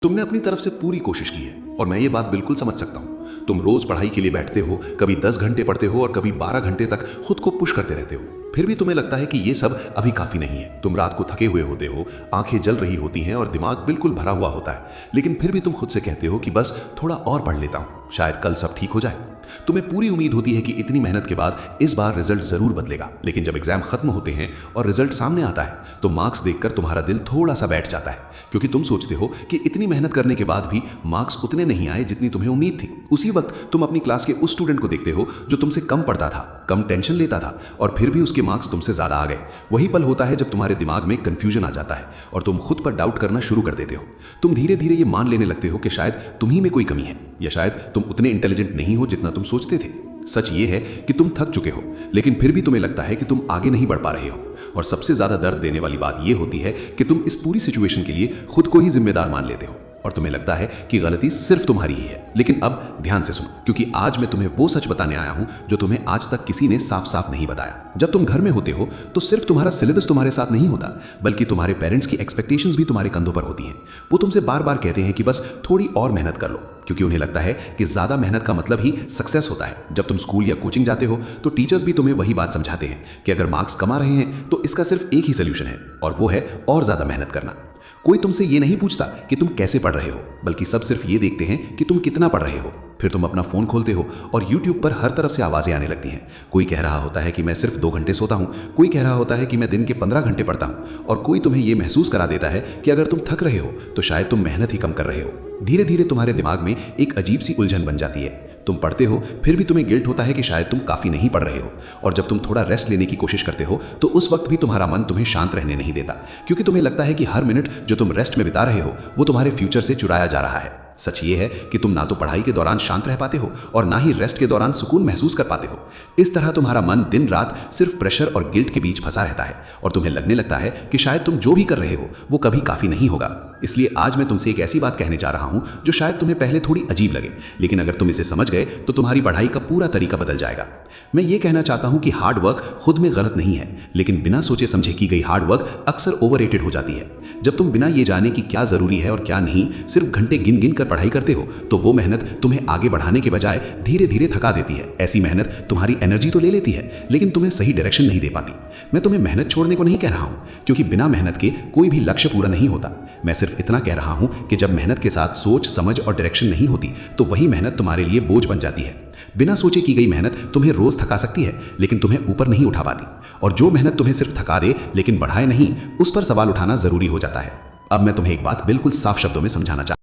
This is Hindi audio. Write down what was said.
तुमने अपनी तरफ से पूरी कोशिश की है और मैं ये बात बिल्कुल समझ सकता हूँ। तुम रोज पढ़ाई के लिए बैठते हो, कभी 10 घंटे पढ़ते हो और कभी 12 घंटे तक खुद को पुश करते रहते हो। फिर भी तुम्हें लगता है कि ये सब अभी काफी नहीं है। तुम रात को थके हुए होते हो, आंखें जल रही होती हैं और दिमाग बिल्कुल भरा हुआ होता है, लेकिन फिर भी तुम खुद से कहते हो कि बस थोड़ा और पढ़ लेता हूँ, शायद कल सब ठीक हो जाए। तुम्हें पूरी उम्मीद होती है कि इतनी मेहनत के बाद इस बार रिजल्ट जरूर बदलेगा, लेकिन जब एग्जाम खत्म होते हैं और रिजल्ट सामने आता है तो मार्क्स देखकर तुम्हारा दिल थोड़ा सा बैठ जाता है, क्योंकि तुम सोचते हो कि इतनी मेहनत करने के बाद भी मार्क्स उतने नहीं आए जितनी तुम्हें उम्मीद थी। उसी वक्त तुम अपनी क्लास के उस स्टूडेंट को देखते हो जो तुमसे कम पढ़ता था, कम टेंशन लेता था और फिर भी उसके मार्क्स तुमसे ज्यादा आ गए। वही पल होता है जब तुम्हारे दिमाग में कंफ्यूजन आ जाता है और तुम खुद पर डाउट करना शुरू कर देते हो। तुम धीरे धीरे ये मान लेने लगते हो कि शायद तुम्ही में कोई कमी है या शायद तुम उतने इंटेलिजेंट नहीं हो जितना तुम सोचते थे। सच ये है कि तुम थक चुके हो, लेकिन फिर भी तुम्हें लगता है कि तुम आगे नहीं बढ़ पा रहे हो। और सबसे ज्यादा दर्द देने वाली बात यह होती है कि तुम इस पूरी सिचुएशन के लिए खुद को ही जिम्मेदार मान लेते हो और तुम्हें लगता है कि गलती सिर्फ तुम्हारी ही है। लेकिन अब ध्यान से सुनो, क्योंकि आज मैं तुम्हें वो सच बताने आया हूं जो तुम्हें आज तक किसी ने साफ साफ नहीं बताया। जब तुम घर में होते हो तो सिर्फ तुम्हारा सिलेबस तुम्हारे साथ नहीं होता, बल्कि तुम्हारे पेरेंट्स की एक्सपेक्टेशंस भी तुम्हारे कंधों पर होती हैं। वो तुमसे बार बार कहते हैं कि बस थोड़ी और मेहनत कर लो, क्योंकि उन्हें लगता है कि ज्यादा मेहनत का मतलब ही सक्सेस होता है। जब तुम स्कूल या कोचिंग जाते हो तो टीचर्स भी तुम्हें वही बात समझाते हैं कि अगर मार्क्स कमा रहे हैं तो इसका सिर्फ एक ही सोल्यूशन है, और वो है और ज्यादा मेहनत करना। कोई तुमसे ये नहीं पूछता कि तुम कैसे पढ़ रहे हो, बल्कि सब सिर्फ ये देखते हैं कि तुम कितना पढ़ रहे हो। फिर तुम अपना फोन खोलते हो और YouTube पर हर तरफ से आवाजें आने लगती हैं। कोई कह रहा होता है कि मैं सिर्फ 2 घंटे सोता हूँ, कोई कह रहा होता है कि मैं दिन के 15 घंटे पढ़ता हूँ, और कोई तुम्हें यह महसूस करा देता है कि अगर तुम थक रहे हो तो शायद तुम मेहनत ही कम कर रहे हो। धीरे धीरे तुम्हारे दिमाग में एक अजीब सी उलझन बन जाती है। तुम पढ़ते हो, फिर भी तुम्हें गिल्ट होता है कि शायद तुम काफी नहीं पढ़ रहे हो, और जब तुम थोड़ा रेस्ट लेने की कोशिश करते हो तो उस वक्त भी तुम्हारा मन तुम्हें शांत रहने नहीं देता, क्योंकि तुम्हें लगता है कि हर मिनट जो तुम रेस्ट में बिता रहे हो वो तुम्हारे फ्यूचर से चुराया जा रहा है। सच ये है कि तुम ना तो पढ़ाई के दौरान शांत रह पाते हो और ना ही रेस्ट के दौरान सुकून महसूस कर पाते हो। इस तरह तुम्हारा मन दिन रात सिर्फ प्रेशर और गिल्ट के बीच फंसा रहता है, और तुम्हें लगने लगता है कि शायद तुम जो भी कर रहे हो वो कभी काफी नहीं होगा। इसलिए आज मैं तुमसे एक ऐसी बात कहने जा रहा हूं जो शायद तुम्हें पहले थोड़ी अजीब लगे, लेकिन अगर तुम इसे समझ गए तो तुम्हारी पढ़ाई का पूरा तरीका बदल जाएगा। मैं ये कहना चाहता हूं कि हार्ड वर्क खुद में गलत नहीं है, लेकिन बिना सोचे समझे की गई हार्ड वर्क अक्सर ओवररेटेड हो जाती है। जब तुम बिना ये जाने कि क्या जरूरी है और क्या नहीं सिर्फ घंटे गिन गिन कर पढ़ाई करते हो तो वो मेहनत तुम्हें आगे बढ़ाने के बजाय धीरे धीरे थका देती है। ऐसी मेहनत तुम्हारी एनर्जी तो ले लेती है, लेकिन तुम्हें सही डायरेक्शन नहीं दे पाती। मैं तुम्हें मेहनत छोड़ने को नहीं कह रहा हूं, क्योंकि बिना मेहनत के कोई भी लक्ष्य पूरा नहीं होता। मैं सिर्फ इतना कह रहा हूं कि जब मेहनत के साथ सोच, समझ और डायरेक्शन नहीं होती तो वही मेहनत तुम्हारे लिए बोझ बन जाती है। बिना सोचे की गई मेहनत तुम्हें रोज थका सकती है, लेकिन तुम्हें ऊपर नहीं उठा पाती, और जो मेहनत तुम्हें सिर्फ थका दे लेकिन बढ़ाए नहीं, उस पर सवाल उठाना जरूरी हो जाता है। अब मैं तुम्हें एक बात बिल्कुल साफ शब्दों में समझाना चाहता हूं।